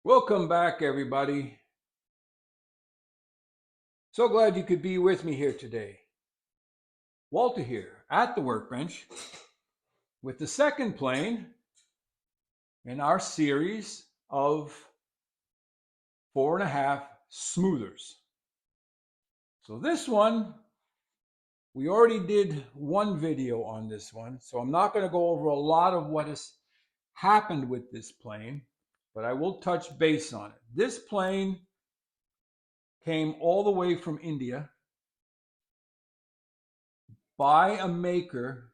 Welcome back, everybody. So glad you could be with me here today. Walter here at the workbench with the second plane in our series of 4.5 smoothers. So this one, we already did one video on this one, so I'm not going to go over a lot of what has happened with this plane, but I will touch base on it. This plane came all the way from India by a maker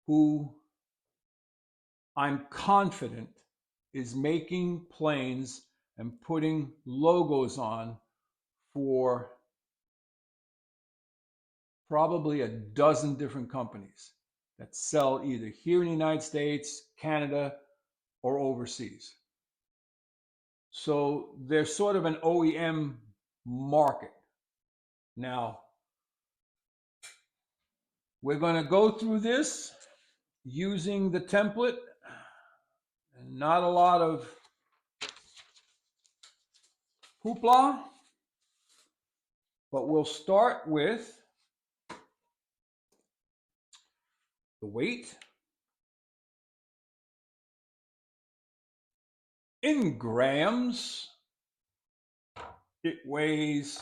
who I'm confident is making planes and putting logos on for probably a dozen different companies that sell either here in the United States, Canada, or overseas. So they're sort of an OEM market. Now, we're going to go through this using the template and not a lot of hoopla, but we'll start with the weight in grams. It weighs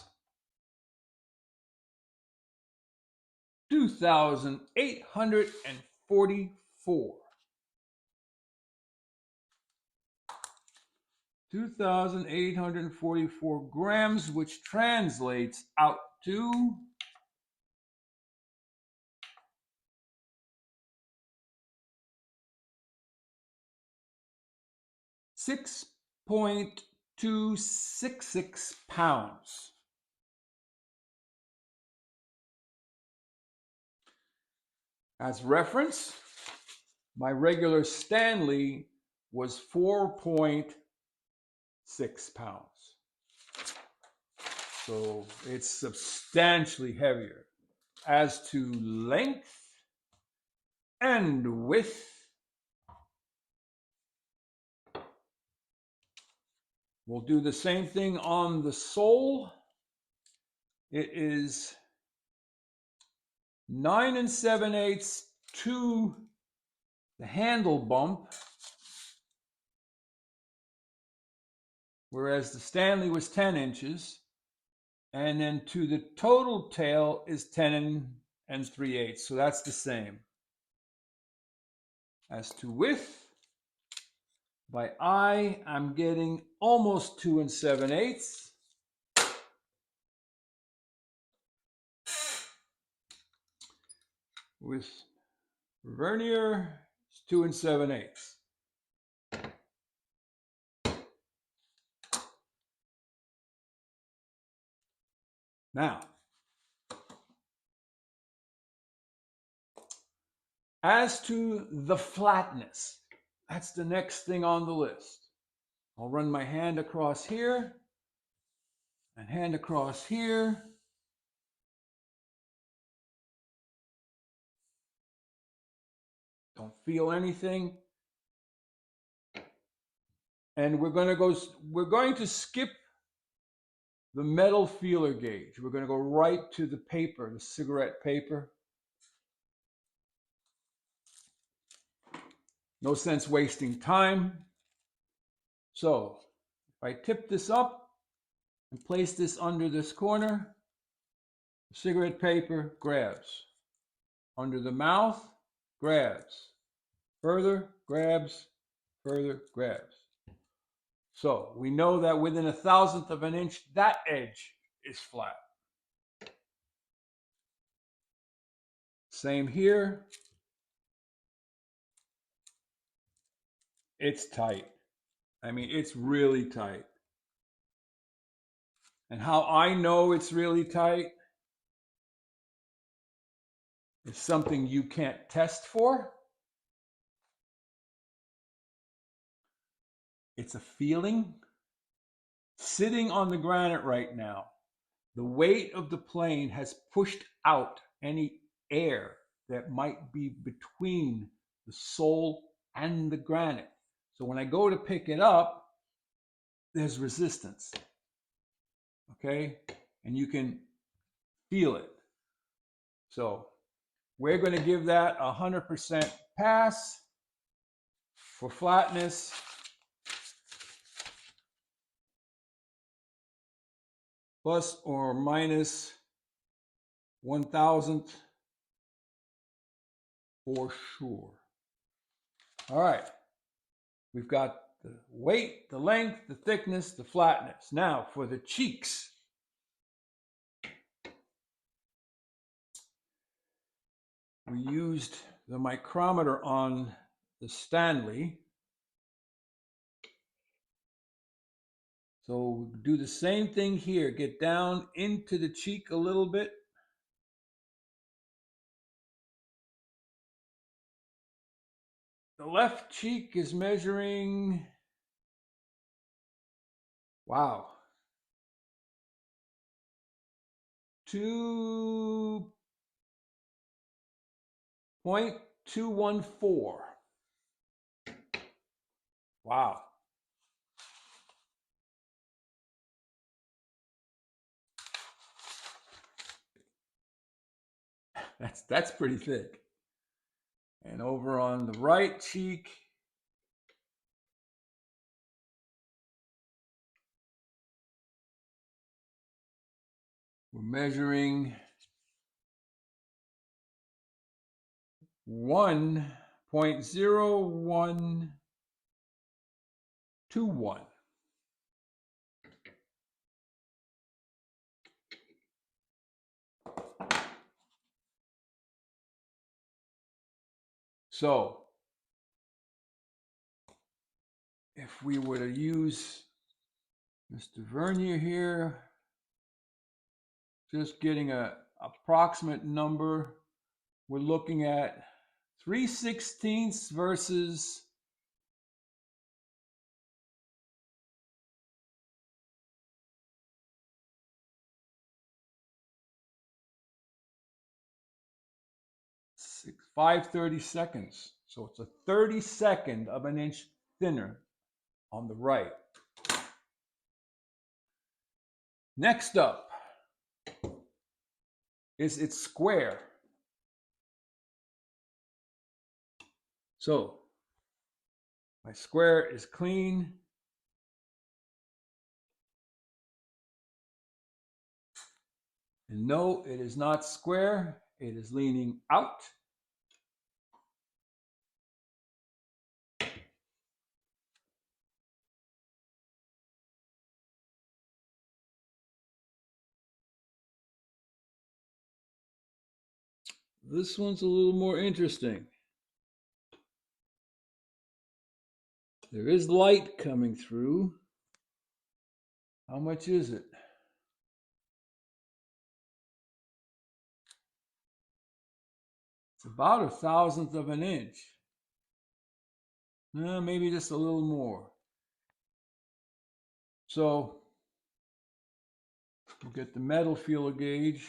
2,844. 2,844 grams, which translates out to 6.266 pounds. As reference, my regular Stanley was 4.6 pounds. So it's substantially heavier. As to length and width, we'll do the same thing on the sole. It is 9 7/8 to the handle bump, whereas the Stanley was 10 inches, and then to the total tail is 10 3/8. So that's the same. As to width, by eye, I'm getting almost 2 7/8. With vernier, it's 2 7/8. Now, as to the flatness, that's the next thing on the list. I'll run my hand across here and hand across here. Don't feel anything. And we're going to skip the metal feeler gauge. We're going to go right to the paper, the cigarette paper. No sense wasting time. So if I tip this up and place this under this corner, the cigarette paper grabs. Under the mouth, grabs. Further, grabs. Further, grabs. So we know that within 1,000th of an inch, that edge is flat. Same here. It's tight. I mean, it's really tight. And how I know it's really tight is something you can't test for. It's a feeling. Sitting on the granite right now, the weight of the plane has pushed out any air that might be between the sole and the granite. So when I go to pick it up, there's resistance, okay? And you can feel it. So we're going to give that 100% pass for flatness. Plus or minus 1,000th for sure. All right. We've got the weight, the length, the thickness, the flatness. Now for the cheeks. We used the micrometer on the Stanley. So do the same thing here. Get down into the cheek a little bit. The left cheek is measuring, wow, 2.214. Wow. That's pretty thick. And over on the right cheek, we're measuring 1.0121. So if we were to use Mr. Vernier here, just getting a approximate number, we're looking at 3/16 versus 5/32. So it's a 32nd of an inch thinner on the right. Next up is its square. So my square is clean. And no, it is not square. It is leaning out. This one's a little more interesting. There is light coming through. How much is it? It's about 1,000th of an inch. Maybe just a little more. So we'll get the metal feeler gauge.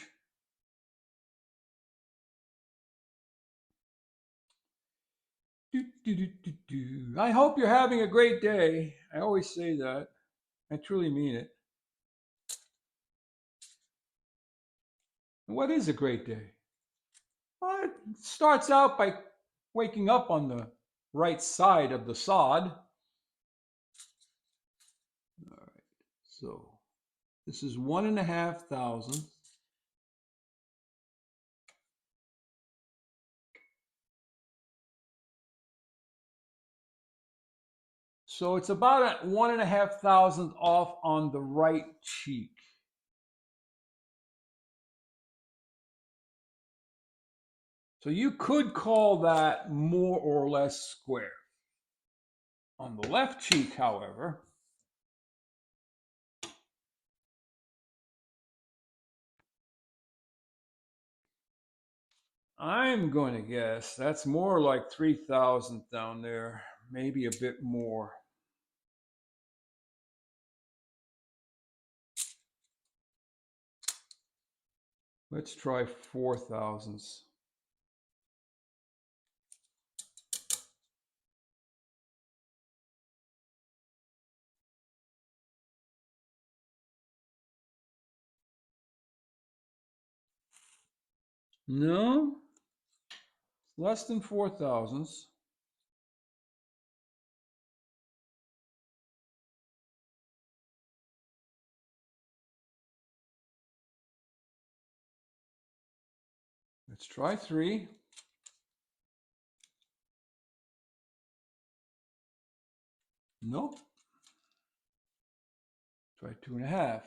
I hope you're having a great day. I always say that. I truly mean it. And what is a great day? Well, it starts out by waking up on the right side of the sod. All right, so this is 1,500. So it's about 1,500 off on the right cheek. So you could call that more or less square. On the left cheek, however, I'm going to guess that's more like 3,000 down there, maybe a bit more. Let's try 4,000ths. No, less than 4 thousandths. Let's try 3. Nope. Try 2.5.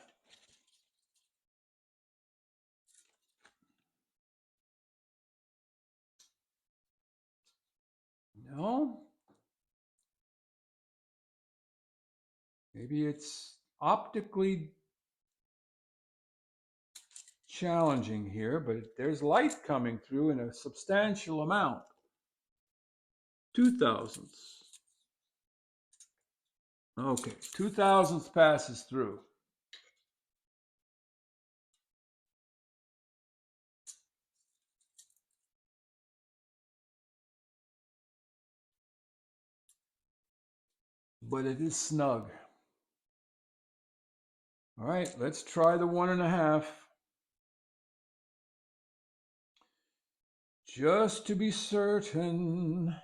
No. Maybe it's optically challenging here, but there's light coming through in a substantial amount. 2 thousandths. Okay, 2 thousandths passes through. But it is snug. All right, let's try the 1.5. Just to be certain.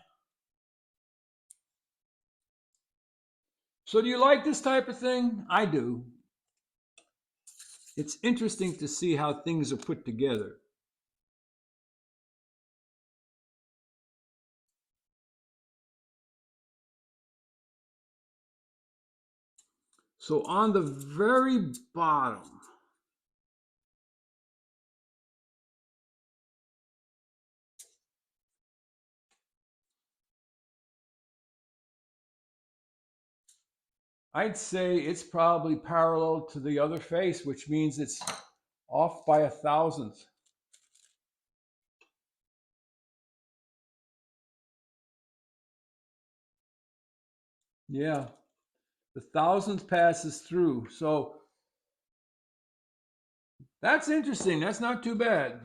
So do you like this type of thing? I do. It's interesting to see how things are put together. So on the very bottom, I'd say it's probably parallel to the other face, which means it's off by 1,000th. Yeah, the 1,000th passes through. So that's interesting. That's not too bad.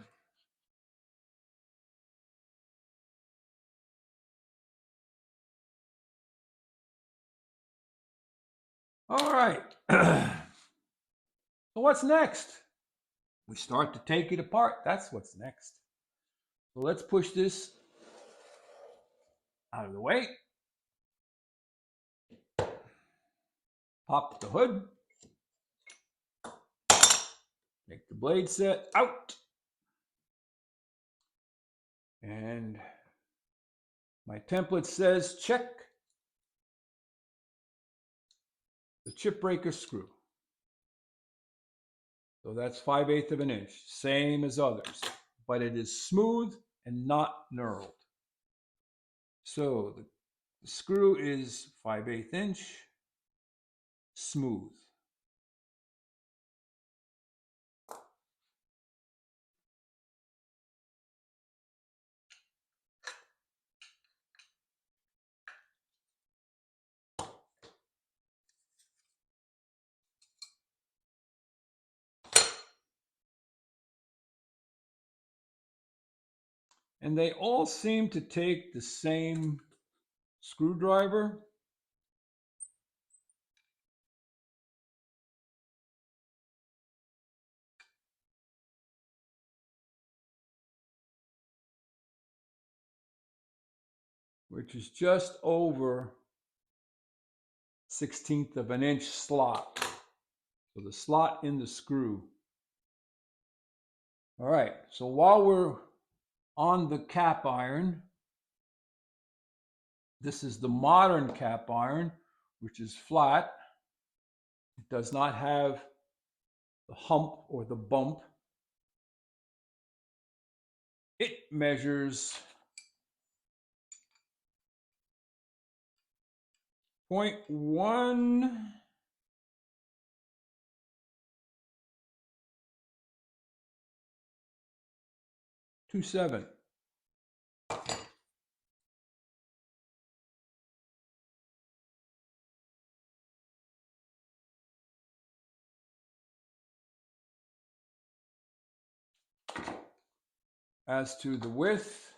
All right. So what's next? We start to take it apart. That's what's next. So let's push this out of the way. Pop the hood. Take the blade set out. And my template says check the chip breaker screw. So that's 5/8 of an inch, same as others, but it is smooth and not knurled. So the screw is 5/8 inch, smooth. And they all seem to take the same screwdriver. Which is just over 1/16 of an inch slot. So the slot in the screw. All right, so while we're on the cap iron, this is the modern cap iron, which is flat. It does not have the hump or the bump. It measures 0.127. As to the width,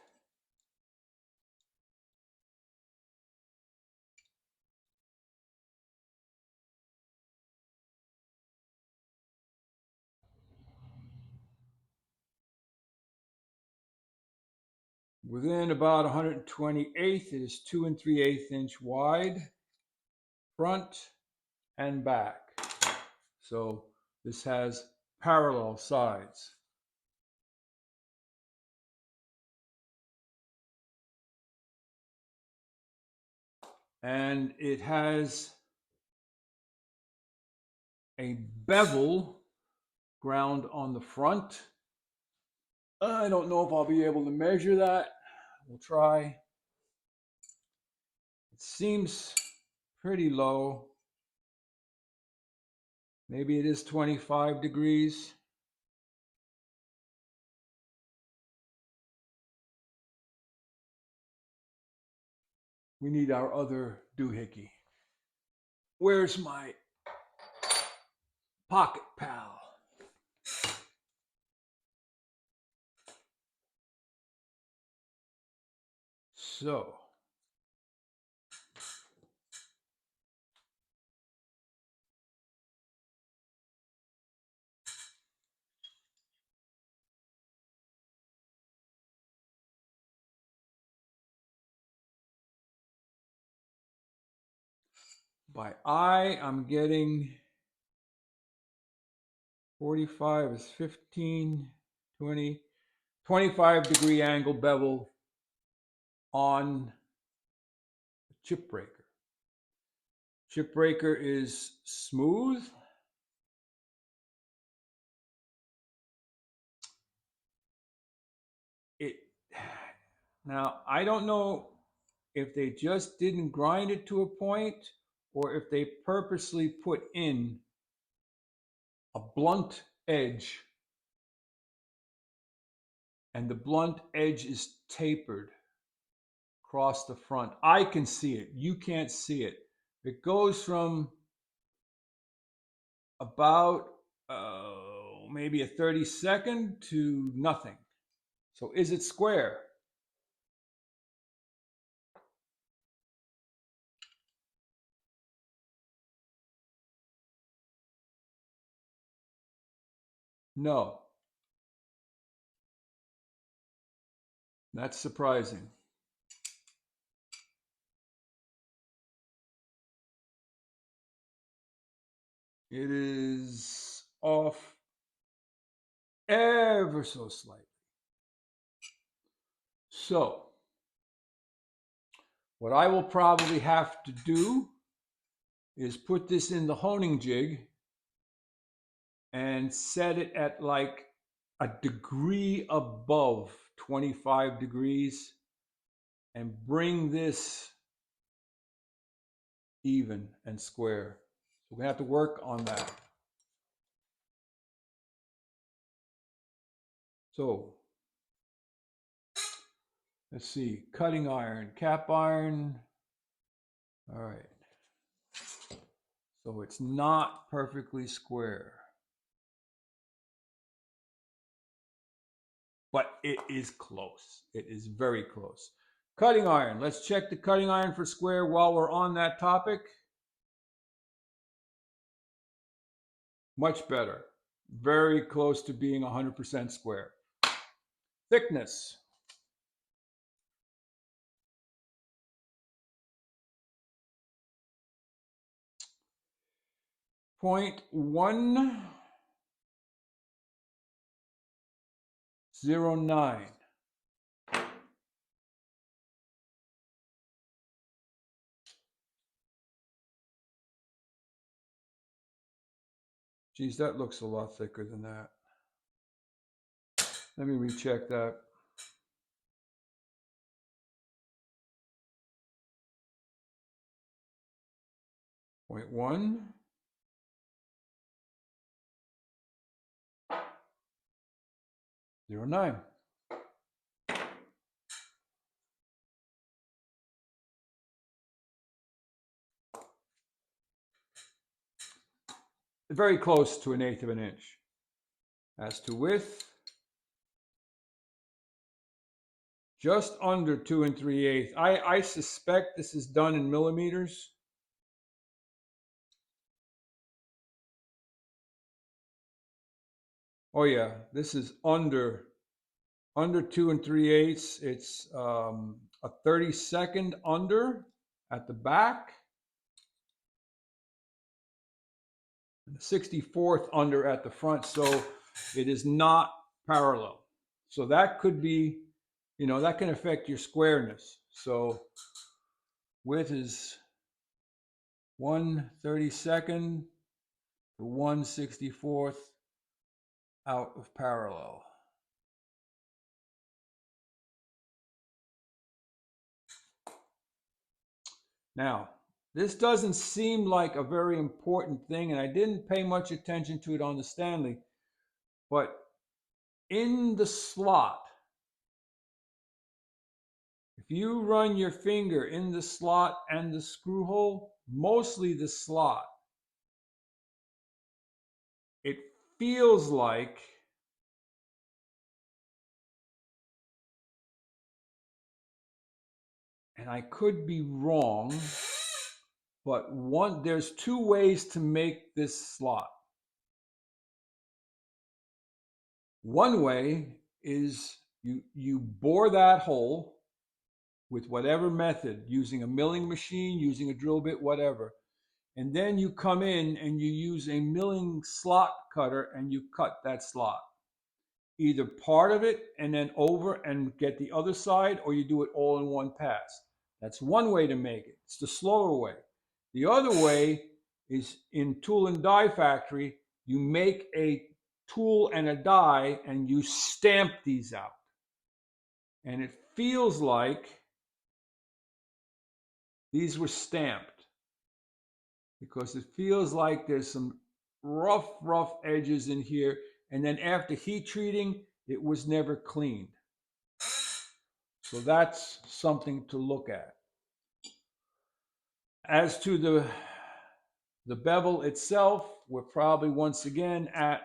Within about 128th, it is 2 3/8 inch wide, front and back. So this has parallel sides. And it has a bevel ground on the front. I don't know if I'll be able to measure that. We'll try. It seems pretty low. Maybe it is 25 degrees. We need our other doohickey. Where's my pocket pal? So, by eye, I'm getting 45 is 15, 20, 25-degree angle bevel on the chip breaker. Chip breaker is smooth. Now, I don't know if they just didn't grind it to a point or if they purposely put in a blunt edge and the blunt edge is tapered across the front. I can see it. You can't see it. It goes from about maybe a 32nd to nothing. So is it square? No. That's surprising. It is off ever so slightly. So, what I will probably have to do is put this in the honing jig and set it at like a degree above 25 degrees and bring this even and square. So we're gonna have to work on that. So let's see, cutting iron, cap iron. All right. So it's not perfectly square, but it is close. It is very close. Cutting iron. Let's check the cutting iron for square while we're on that topic. Much better. Very close to being 100% square. Thickness. Point 109. Geez, that looks a lot thicker than that. Let me recheck that. Point 109. Very close to 1/8 of an inch. As to width, just under 2 3/8. I suspect this is done in millimeters. Oh yeah, this is under under 2 3/8. It's a 32nd under at the back, and a 64th under at the front. So it is not parallel. So that could be, that can affect your squareness. So width is 1/32 to 1/64 out of parallel. Now, this doesn't seem like a very important thing, and I didn't pay much attention to it on the Stanley, but in the slot, if you run your finger in the slot and the screw hole, mostly the slot, it feels like and I could be wrong, but there's two ways to make this slot. One way is you bore that hole with whatever method, using a milling machine, using a drill bit, whatever. And then you come in and you use a milling slot cutter and you cut that slot. Either part of it and then over and get the other side, or you do it all in one pass. That's one way to make it. It's the slower way. The other way is in tool and die factory, you make a tool and a die and you stamp these out. And it feels like these were stamped because it feels like there's some rough edges in here. And then after heat treating, it was never cleaned. So that's something to look at. As to the bevel itself, we're probably once again at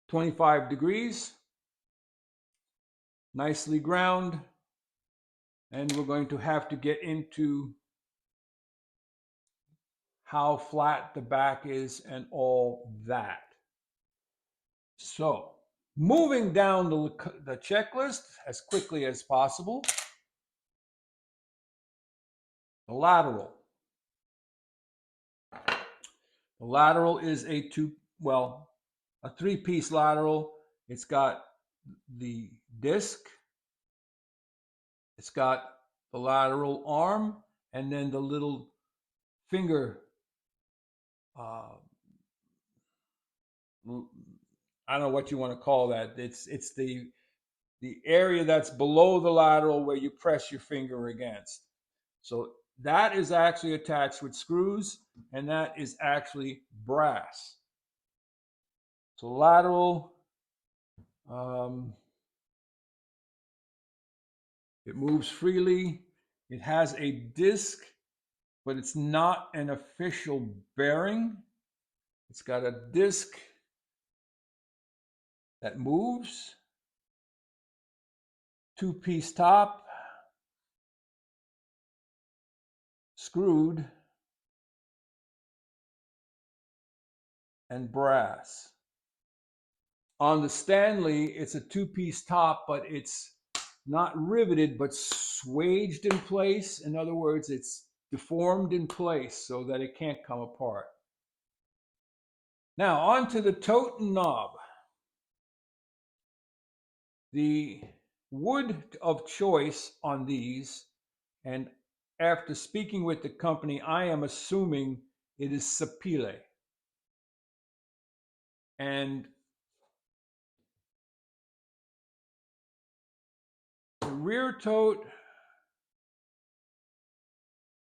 25 degrees, nicely ground, and we're going to have to get into how flat the back is and all that. So, moving down the checklist as quickly as possible, the lateral. The lateral is a three-piece lateral. It's got the disc, it's got the lateral arm, and then the little finger, I don't know what you want to call that. It's the area that's below the lateral where you press your finger against. So that is actually attached with screws, and that is actually brass. So lateral, it moves freely. It has a disc, but it's not an official bearing. It's got a disc that moves, two-piece top, screwed, and brass. On the Stanley, it's a two-piece top, but it's not riveted, but swaged in place. In other words, it's deformed in place so that it can't come apart. Now, on to the tote and knob. The wood of choice on these, and after speaking with the company, I am assuming it is sapele. And the rear tote,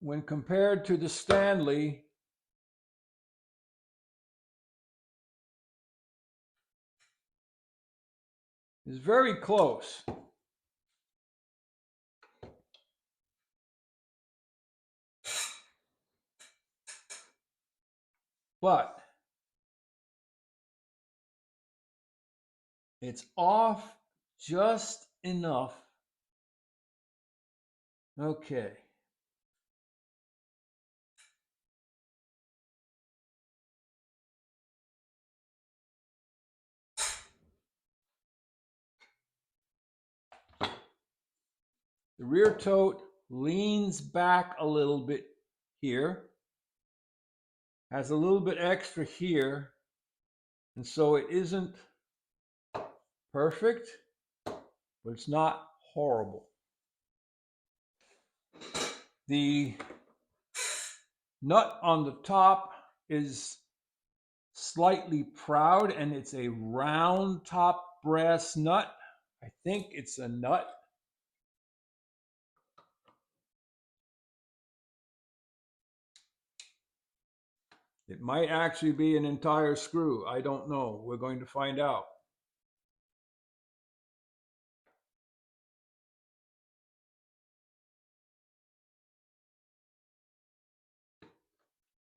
when compared to the Stanley, is very close. But it's off just enough. Okay. The rear tote leans back a little bit here, has a little bit extra here, and so it isn't perfect, but it's not horrible. The nut on the top is slightly proud, and it's a round top brass nut. I think it's a nut. It might actually be an entire screw. I don't know. We're going to find out.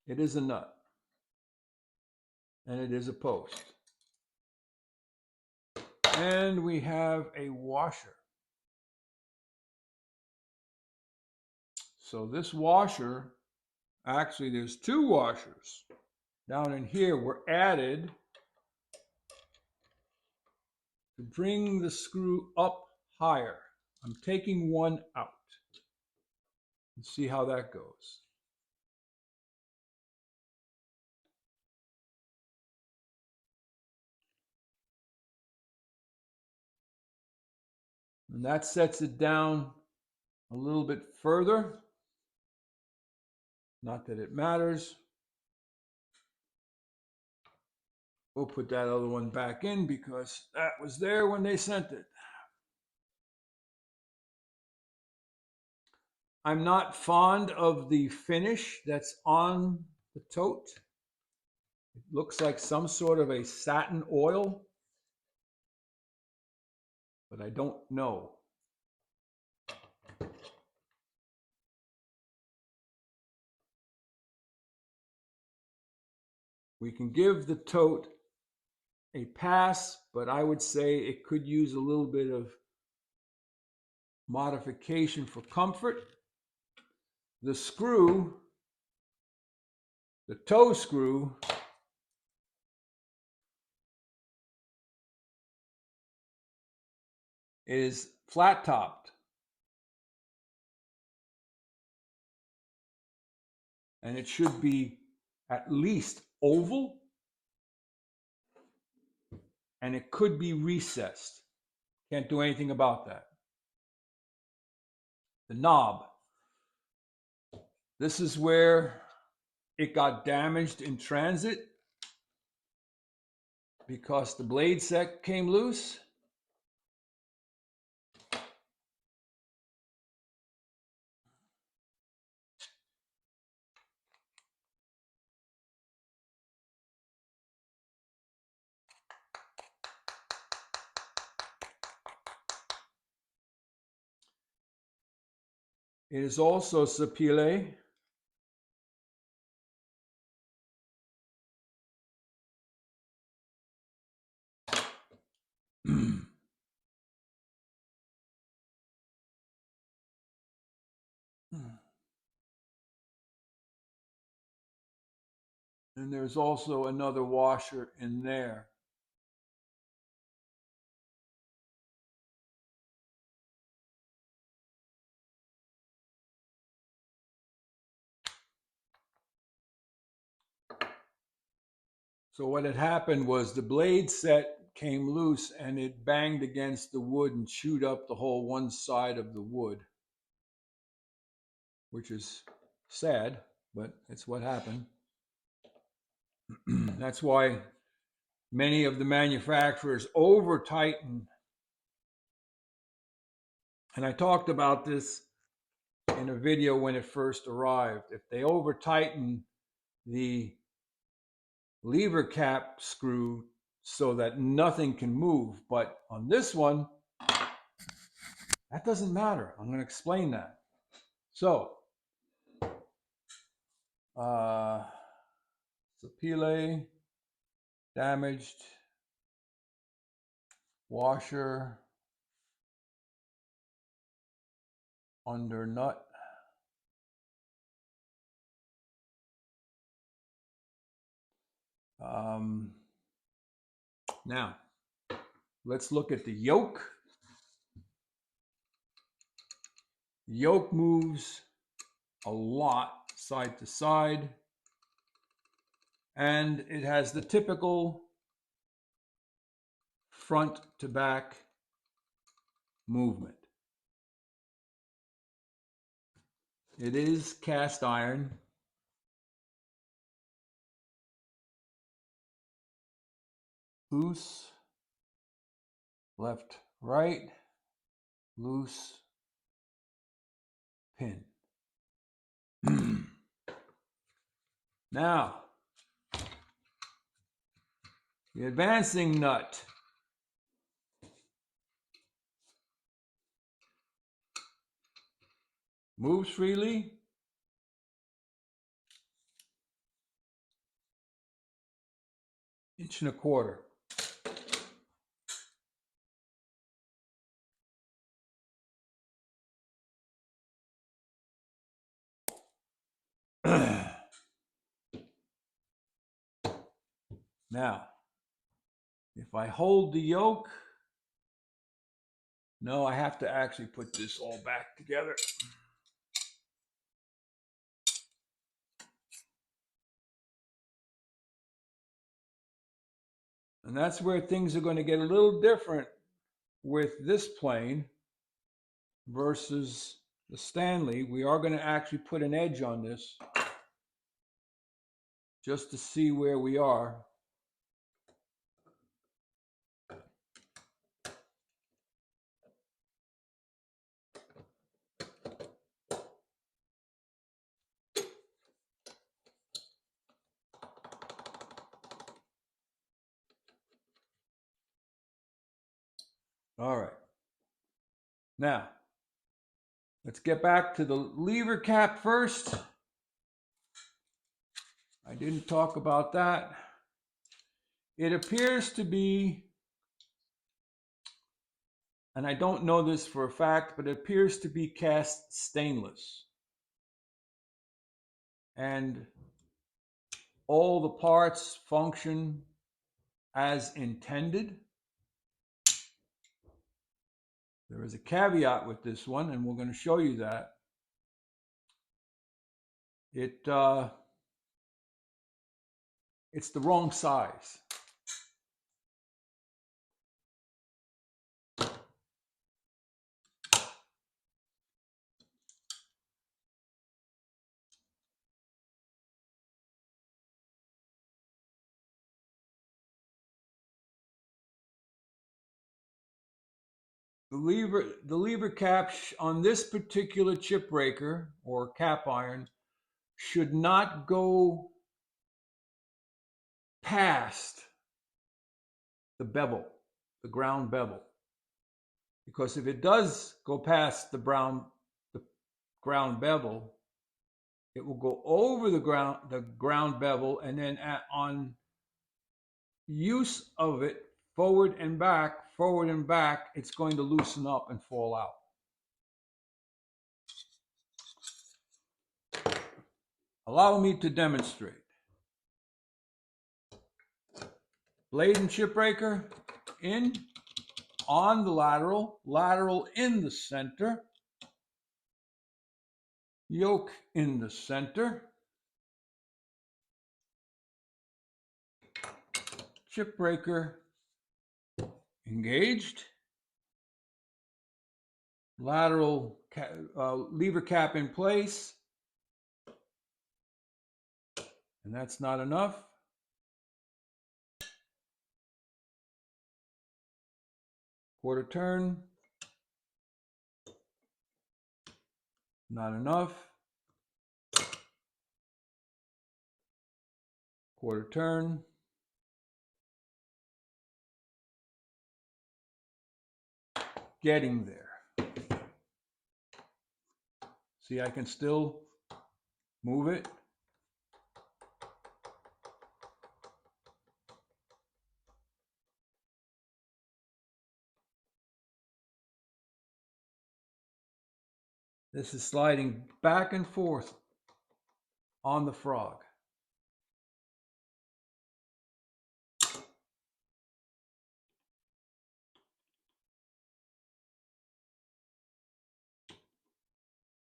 It is a nut, and it is a post. And we have a washer. So this washer, actually there's two washers down in here, were added to bring the screw up higher. I'm taking one out. Let's see how that goes. And that sets it down a little bit further. Not that it matters. We'll put that other one back in because that was there when they sent it. I'm not fond of the finish that's on the tote. It looks like some sort of a satin oil, but I don't know. We can give the tote a pass, but I would say it could use a little bit of modification for comfort. The screw, the toe screw, is flat topped. And it should be at least oval, and it could be recessed. Can't do anything about that. The knob. This is where it got damaged in transit because the blade set came loose. It is also sapile. And there's also another washer in there. So what had happened was the blade set came loose and it banged against the wood and chewed up the whole one side of the wood, which is sad, but it's what happened. That's why many of the manufacturers over tighten. And I talked about this in a video when it first arrived. If they over tighten the lever cap screw so that nothing can move, but on this one, that doesn't matter. I'm going to explain that. So, sapile, damaged, washer, under nut. Now, let's look at the yoke. Yolk moves a lot side to side, and it has the typical front to back movement. It is cast iron. Loose, left, right, loose, pin. Now, the advancing nut. Moves freely. Inch and a quarter. Now, if I hold the yoke, no, I have to actually put this all back together. And that's where things are going to get a little different with this plane versus the Stanley. We are going to actually put an edge on this just to see where we are. All right. Now, let's get back to the lever cap first. I didn't talk about that. It appears to be, and I don't know this for a fact, but it appears to be cast stainless. And all the parts function as intended. There is a caveat with this one, and we're going to show you that. It's the wrong size. The lever cap on this particular chip breaker or cap iron should not go past the bevel, the ground bevel. Because if it does go past the ground bevel, it will go over the ground bevel, and then on use of it forward and back, it's going to loosen up and fall out. Allow me to demonstrate. Blade and chip breaker in, on the lateral in the center, yoke in the center, chip breaker engaged, lateral lever cap in place, and that's not enough. Quarter turn, not enough. Quarter turn. Getting there. See, I can still move it. This is sliding back and forth on the frog.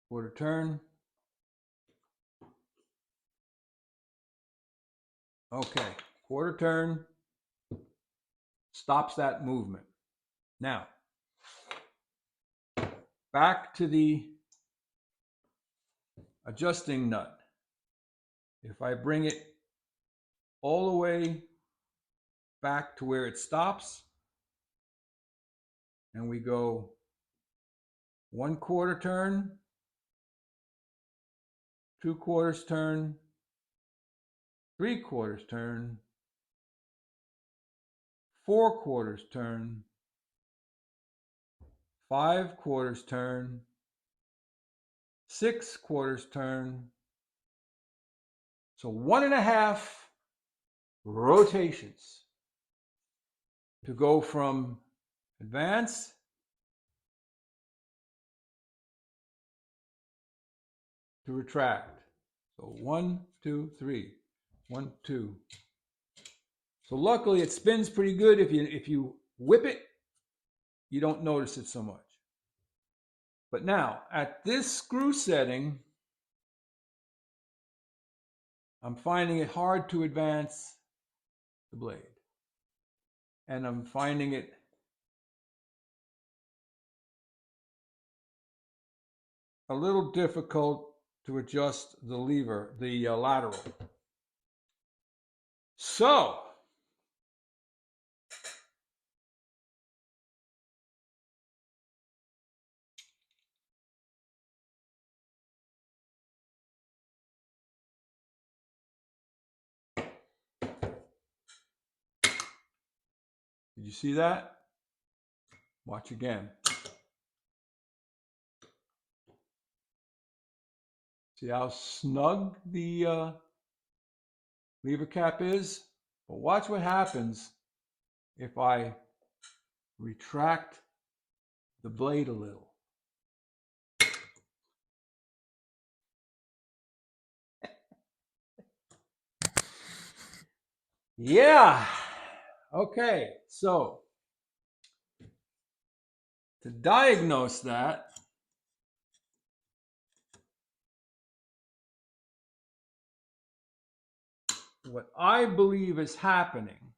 quarter turn. Okay, quarter turn stops that movement. Now, back to the adjusting nut. If I bring it all the way back to where it stops, and we go 1/4 turn, 2/4 turn, 3/4 turn, 4/4 turn, 5/4 turn, 6/4 turn. So 1.5 rotations to go from advance to retract. So 1, 2, 3, 1, 2. So luckily it spins pretty good. If you whip it, you don't notice it so much. But now at this screw setting, I'm finding it hard to advance the blade. And I'm finding it a little difficult to adjust the lever, the lateral. So, did you see that? Watch again. See how snug the lever cap is? But watch what happens if I retract the blade a little. Yeah. Okay, so to diagnose that, what I believe is happening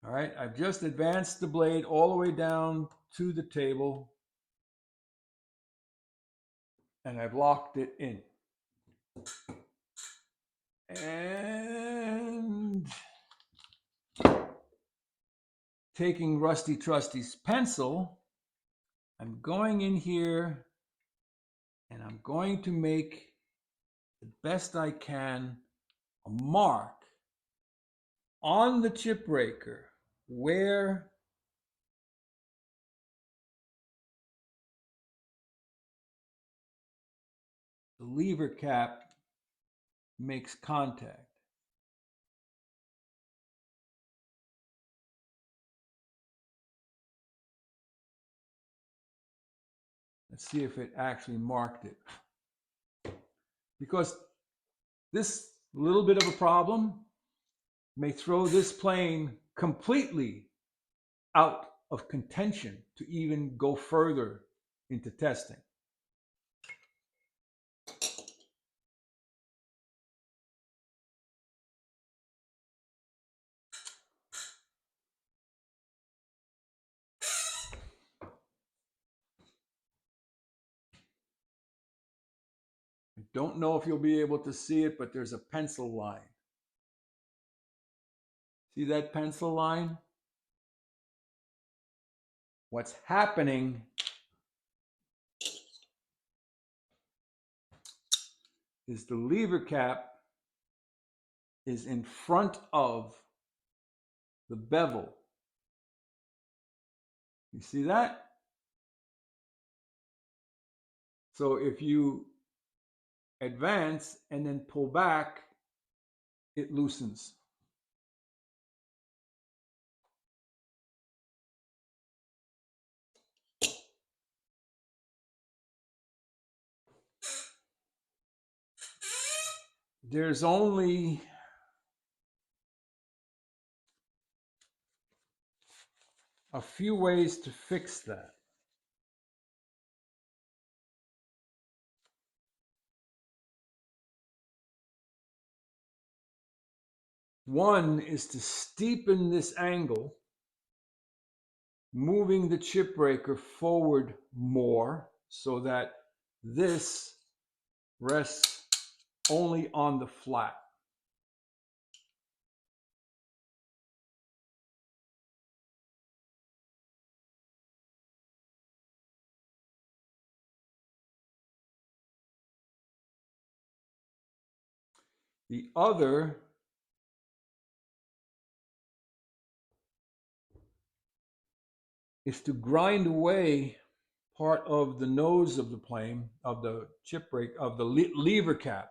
all right, I've just advanced the blade all the way down to the table and I've locked it in. And taking Rusty Trusty's pencil, I'm going in here and I'm going to make the best I can a mark on the chip breaker where the lever cap makes contact. Let's see if it actually marked it. Because this little bit of a problem may throw this plane completely out of contention to even go further into testing. I don't know if you'll be able to see it, but there's a pencil line. See that pencil line? What's happening is the lever cap is in front of the bevel. You see that? So if you advance and then pull back, it loosens. There's only a few ways to fix that. One is to steepen this angle, moving the chip breaker forward more so that this rests only on the flat. The other is to grind away part of the nose of the plane, of the chip brake, of the lever cap.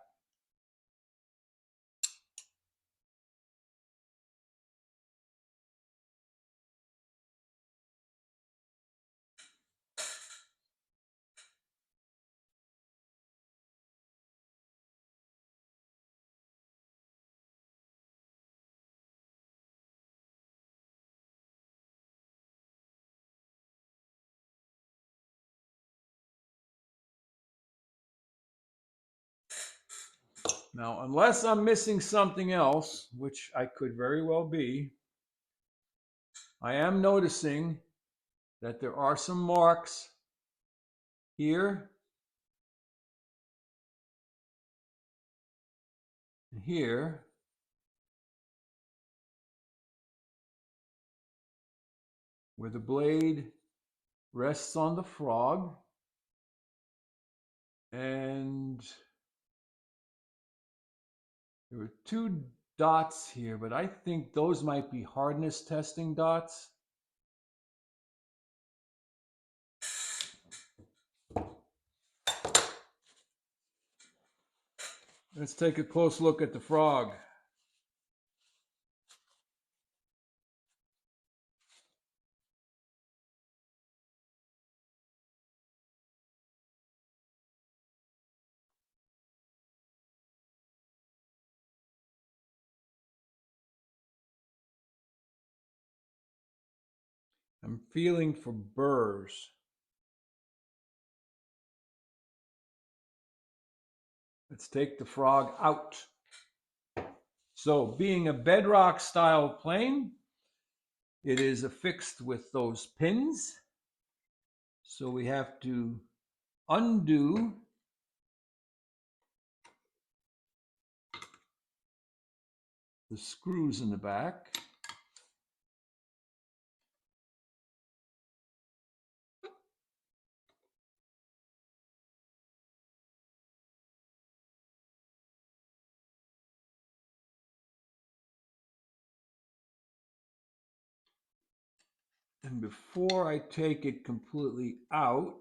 Now, unless I'm missing something else, which I could very well be, I am noticing that there are some marks here and here where the blade rests on the frog, and there were two dots here, but I think those might be hardness testing dots. Let's take a close look at the frog. I'm feeling for burrs. Let's take the frog out. So, being a bedrock style plane, it is affixed with those pins. So we have to undo the screws in the back. And before I take it completely out,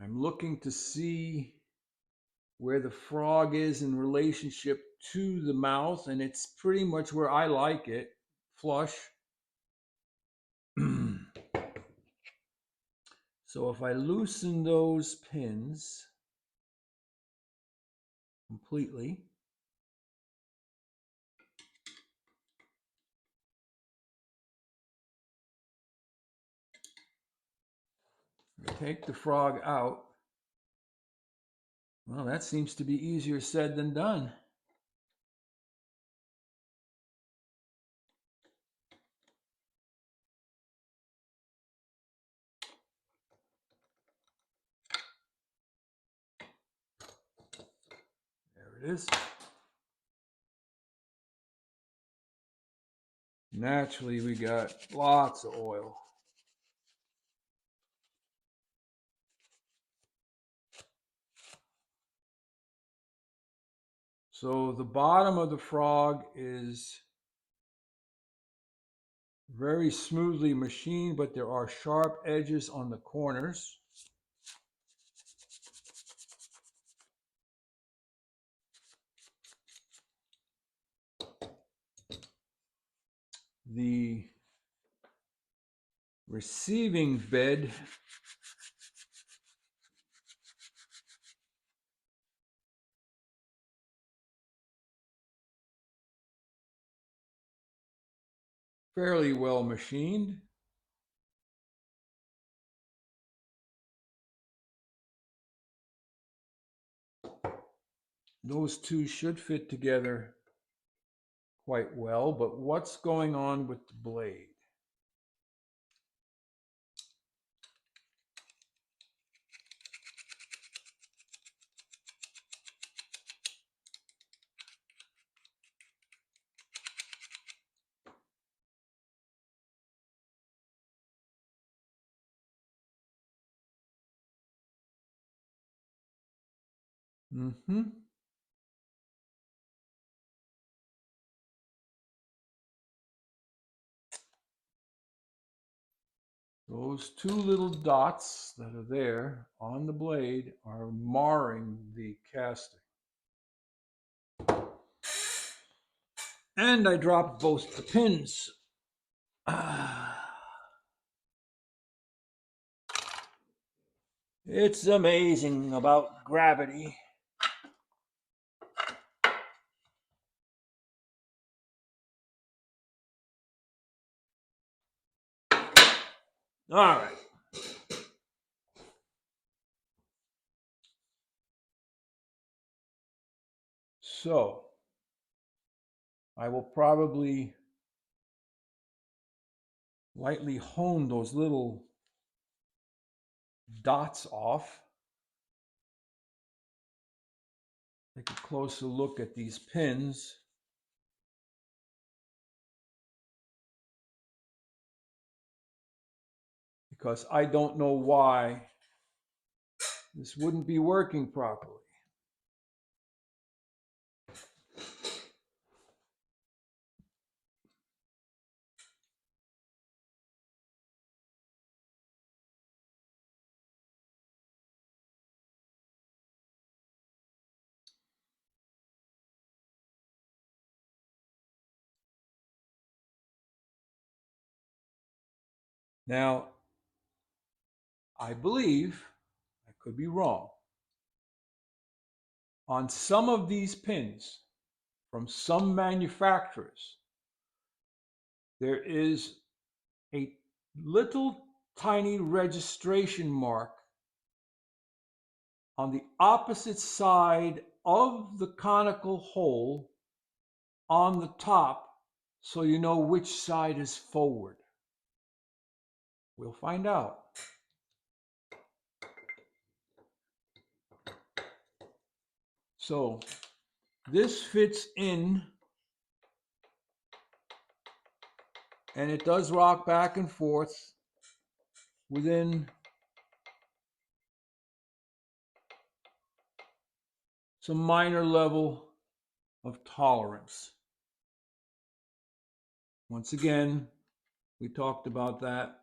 I'm looking to see where the frog is in relationship to the mouth, and it's pretty much where I like it, flush. So if I loosen those pins completely, take the frog out. Well, that seems to be easier said than done. There it is. Naturally, we got lots of oil. So the bottom of the frog is very smoothly machined, but there are sharp edges on the corners. The receiving bed fairly well machined. Those two should fit together quite well, but what's going on with the blade? Mm-hmm. Those two little dots that are there on the blade are marring the casting. And I dropped both the pins. It's amazing about gravity. All right. So I will probably lightly hone those little dots off. Take a closer look at these pins. Because I don't know why this wouldn't be working properly. Now, I believe, I could be wrong, on some of these pins from some manufacturers, there is a little tiny registration mark on the opposite side of the conical hole on the top, so you know which side is forward. We'll find out. So this fits in, and it does rock back and forth within some minor level of tolerance. Once again, we talked about that.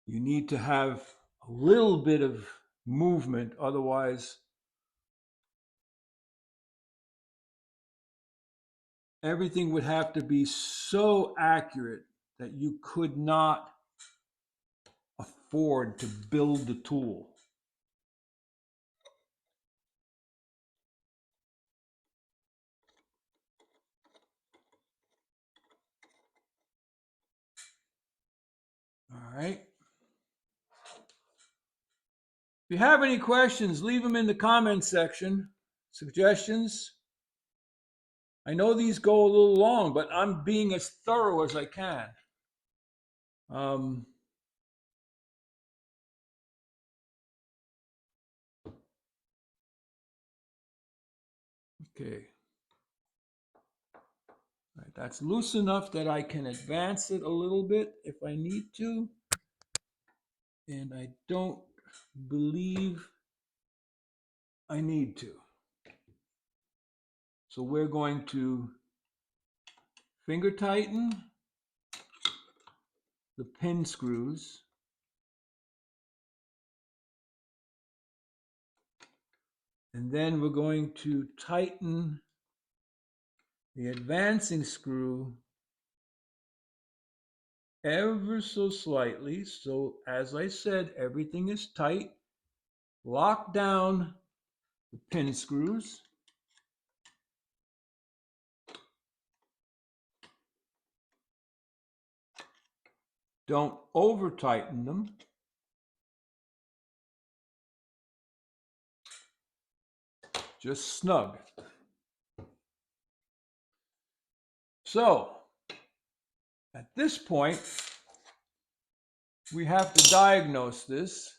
You need to have a little bit of movement, otherwise everything would have to be so accurate that you could not afford to build the tool. All right. If you have any questions, leave them in the comments section. Suggestions. I know these go a little long, but I'm being as thorough as I can. Okay. All right, that's loose enough that I can advance it a little bit if I need to. And I don't believe I need to. So we're going to finger tighten the pin screws. And then we're going to tighten the advancing screw ever so slightly. So as I said, everything is tight. Lock down the pin screws. Don't over tighten them. Just snug. So, at this point, we have to diagnose this.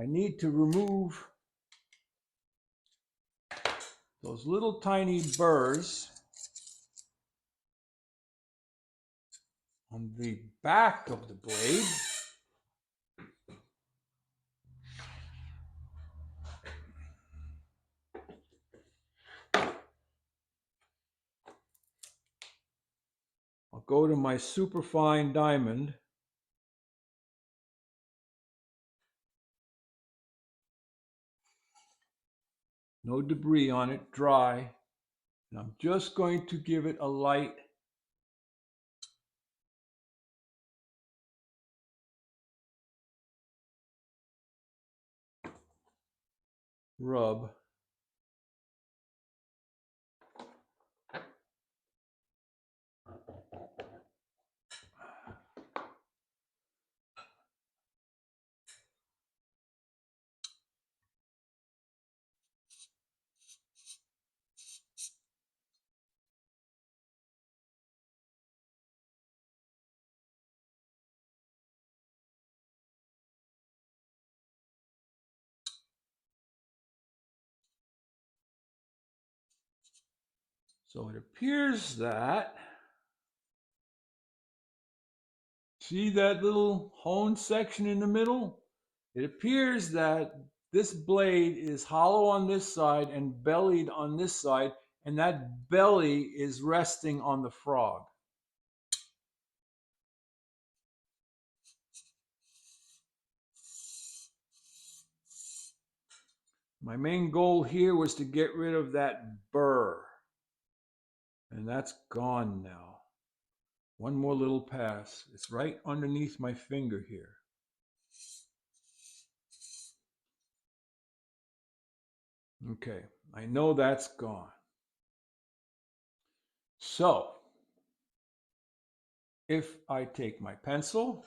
I need to remove those little tiny burrs on the back of the blade. I'll go to my superfine diamond. No debris on it, dry. And I'm just going to give it a light rub. So it appears that, see that little hone section in the middle? It appears that this blade is hollow on this side and bellied on this side, and that belly is resting on the frog. My main goal here was to get rid of that burr, and that's gone now. One more little pass. It's right underneath my finger here. Okay, I know that's gone. So, if I take my pencil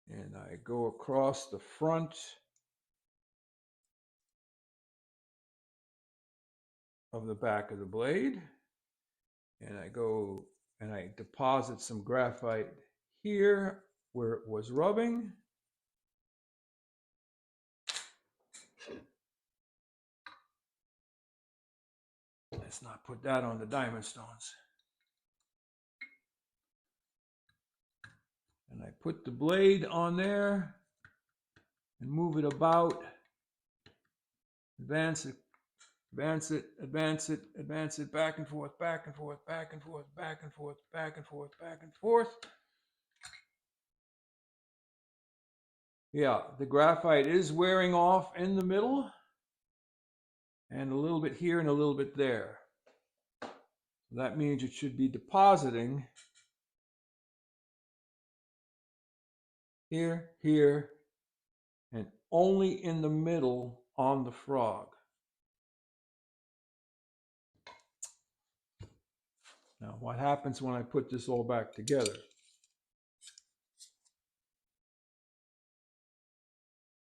and I go across the front of the back of the blade, and I go and I deposit some graphite here where it was rubbing. Let's not put that on the diamond stones. And I put the blade on there and move it about, advance it, advance it, advance it, advance it, back and forth, back and forth, back and forth, back and forth, back and forth, back and forth. Yeah, the graphite is wearing off in the middle, and a little bit here and a little bit there. That means it should be depositing here, here, and only in the middle on the frog. Now, what happens when I put this all back together?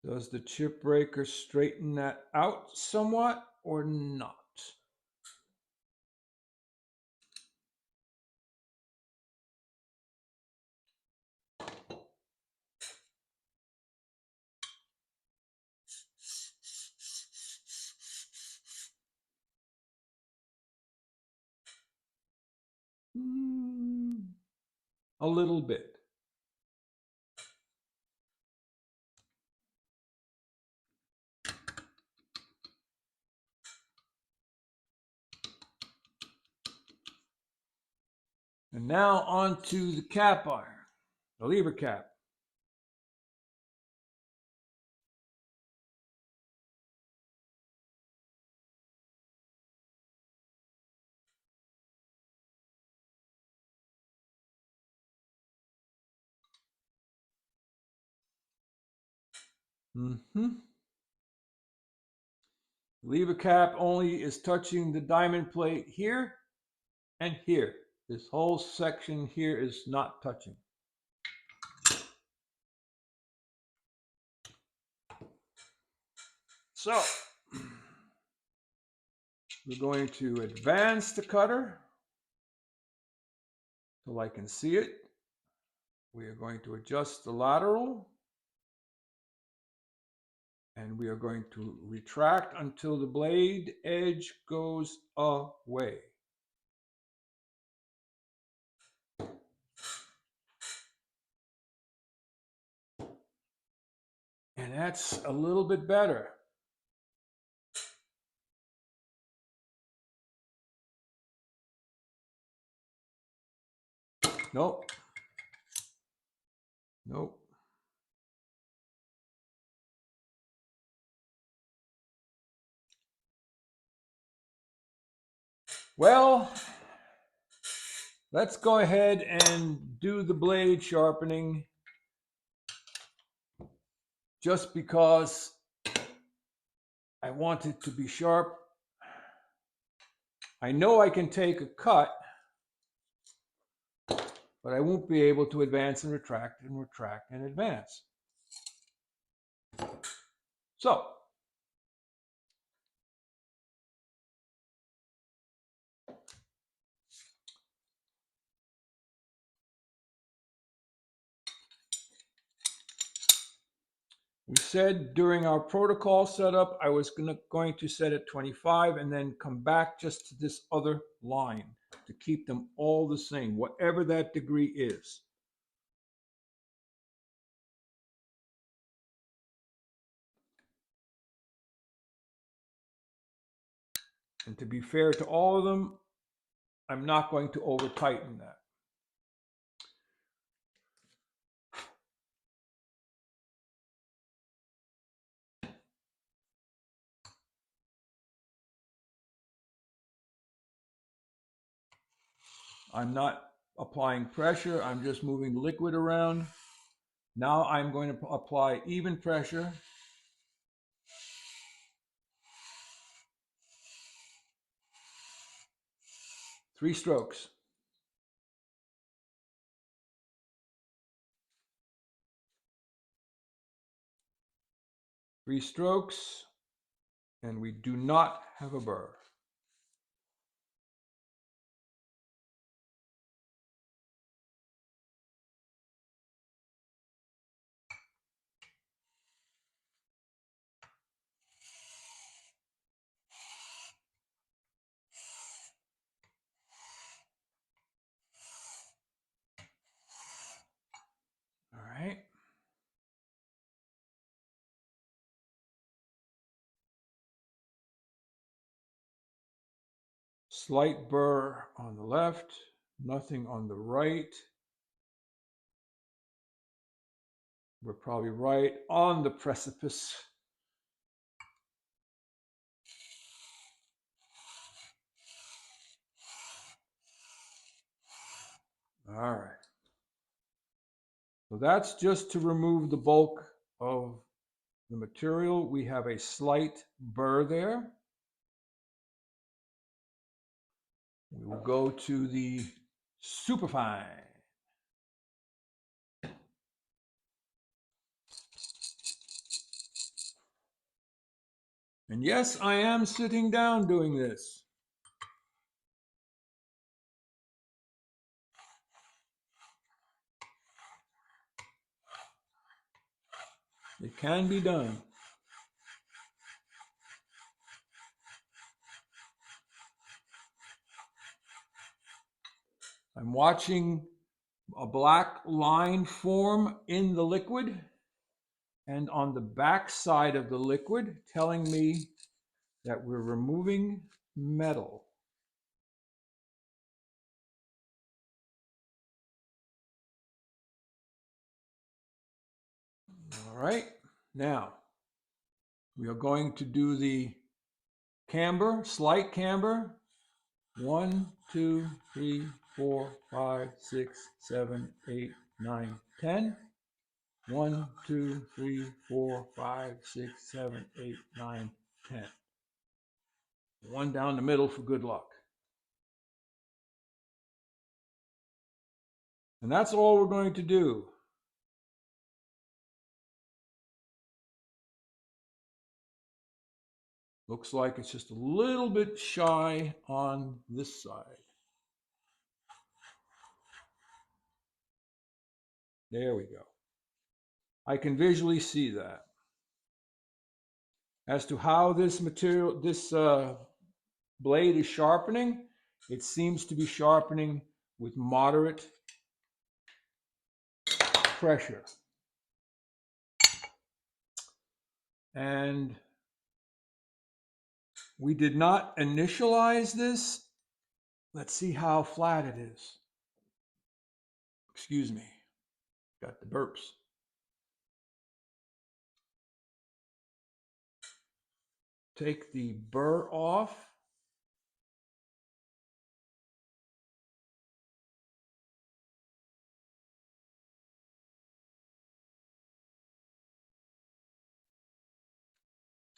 Does the chip breaker straighten that out somewhat or not? A little bit. And now on to the cap iron, the lever cap. Lever cap only is touching the diamond plate here and here. This whole section here is not touching. So we're going to advance the cutter till I can see it. We are going to adjust the lateral, and we are going to retract until the blade edge goes away. And that's a little bit better. Nope. Nope. Well, let's go ahead and do the blade sharpening, just because I want it to be sharp. I know I can take a cut, but I won't be able to advance and retract and advance. So we said during our protocol setup, I was going to set it 25 and then come back just to this other line to keep them all the same, whatever that degree is. And to be fair to all of them, I'm not going to over tighten that. I'm not applying pressure, I'm just moving liquid around. Now I'm going to apply even pressure. Three strokes. Three strokes, and we do not have a burr. All right. Slight burr on the left, nothing on the right. We're probably right on the precipice. All right. So that's just to remove the bulk of the material. We have a slight burr there. We will go to the superfine. And yes, I am sitting down doing this. It can be done. I'm watching a black line form in the liquid and on the back side of the liquid, telling me that we're removing metal. All right, now we are going to do the camber, slight camber. 1, 2, 3, 4, 5, 6, 7, 8, 9, 10. 1, 2, 3, 4, 5, 6, 7, 8, 9, 10. One down the middle for good luck. And that's all we're going to do. Looks like it's just a little bit shy on this side. There we go. I can visually see that. As to how this material, this blade is sharpening, it seems to be sharpening with moderate pressure. And we did not initialize this. Let's see how flat it is. Excuse me, got the burps. Take the burr off.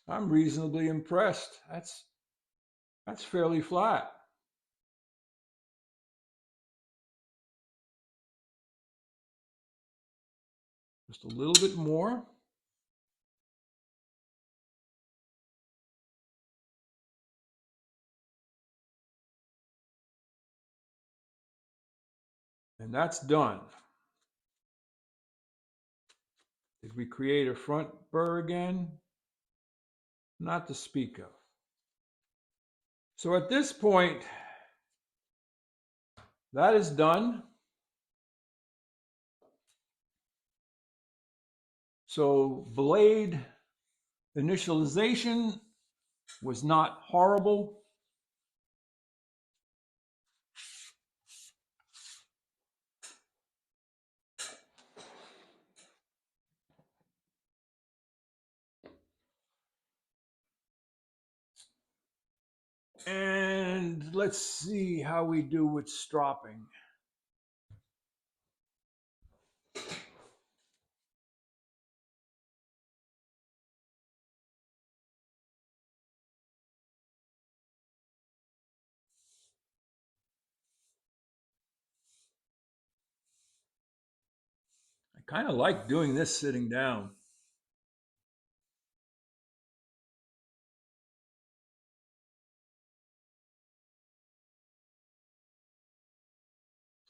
I'm reasonably impressed. That's fairly flat. Just a little bit more. And that's done. Did we create a front burr again? Not to speak of. So at this point, that is done. So blade initialization was not horrible. And let's see how we do with stropping. I kind of like doing this sitting down.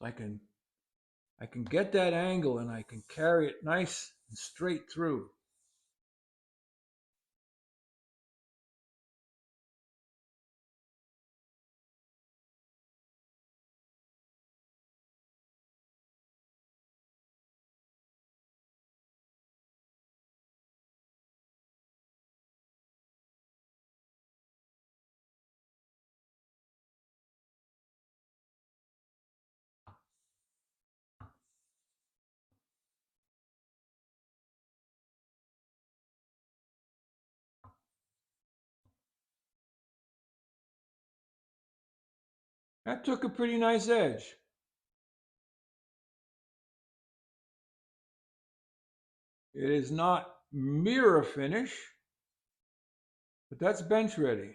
I can get that angle and I can carry it nice and straight through. That took a pretty nice edge. It is not mirror finish, but that's bench ready.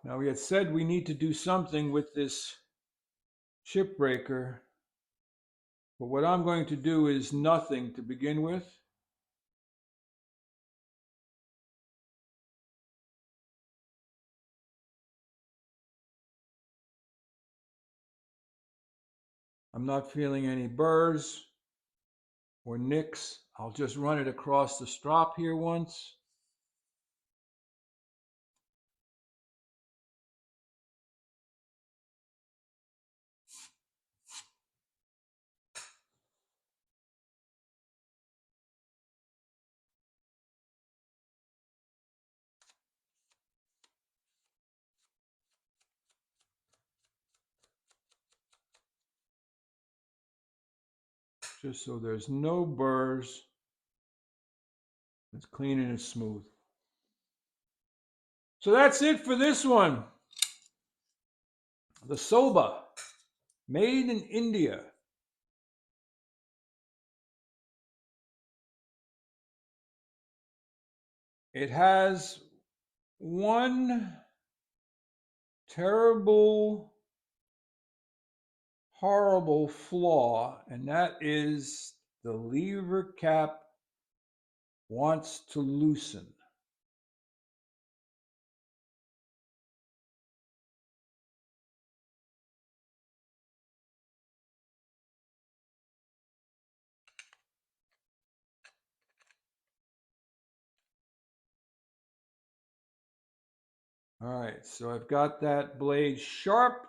Now we had said we need to do something with this chip breaker, but what I'm going to do is nothing to begin with. I'm not feeling any burrs or nicks. I'll just run it across the strop here once. Just so there's no burrs. It's clean and it's smooth. So that's it for this one. The Soba, made in India. It has one terrible, horrible flaw, and that is the lever cap wants to loosen. All right, so I've got that blade sharp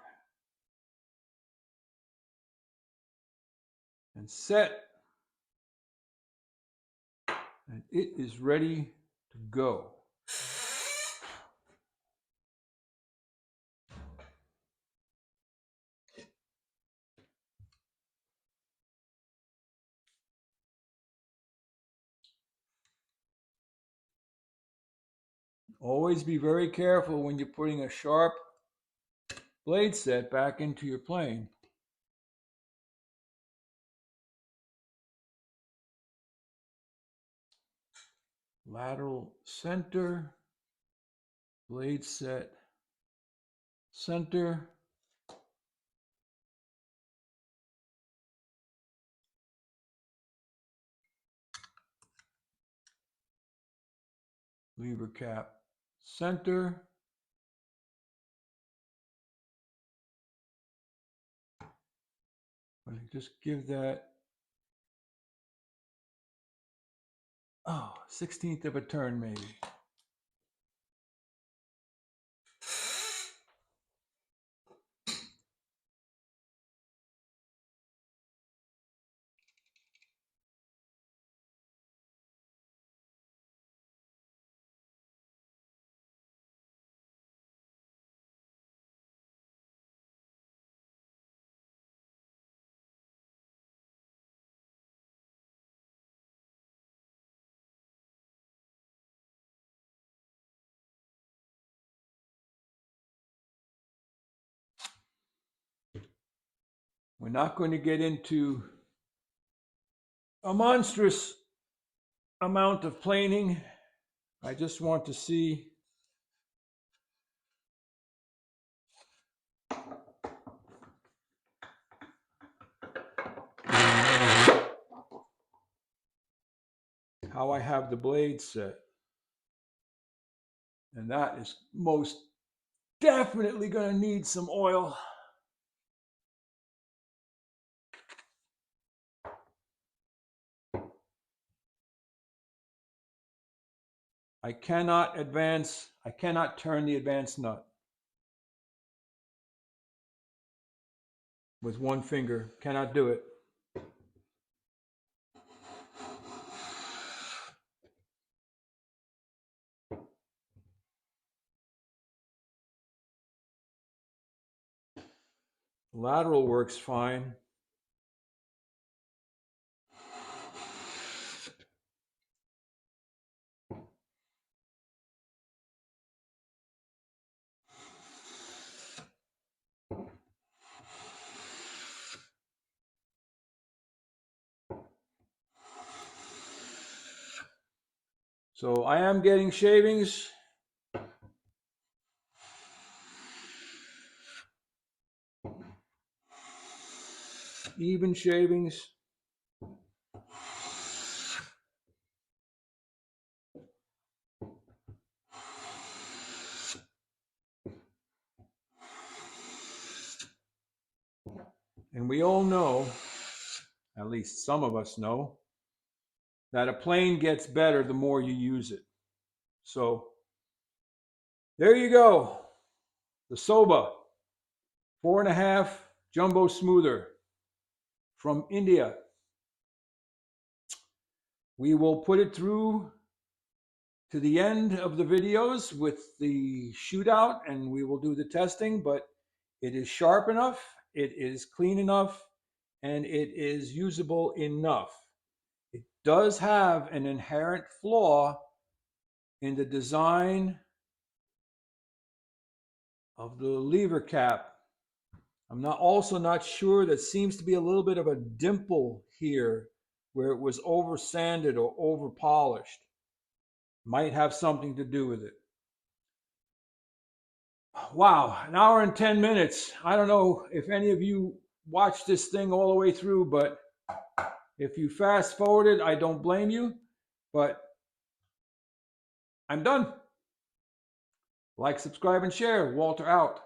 and set, and it is ready to go. Always be very careful when you're putting a sharp blade set back into your plane. Lateral center, blade set, center. Lever cap, center. Just give that, 16th of a turn maybe. We're not going to get into a monstrous amount of planing. I just want to see how I have the blade set. And that is most definitely going to need some oil. I cannot turn the advance nut with one finger. Cannot do it. Lateral works fine. So I am getting shavings. Even shavings. And we all know, at least some of us know, that a plane gets better the more you use it. So there you go. The Soba 4.5 jumbo smoother from India. We will put it through to the end of the videos with the shootout and we will do the testing, but it is sharp enough, it is clean enough, and it is usable enough. It does have an inherent flaw in the design of the lever cap. I'm also not sure. There seems to be a little bit of a dimple here where it was over sanded or over polished. Might have something to do with it. Wow, an hour and 10 minutes. I don't know if any of you watched this thing all the way through, but if you fast forwarded, I don't blame you, but I'm done. Like, subscribe, and share. Walter out.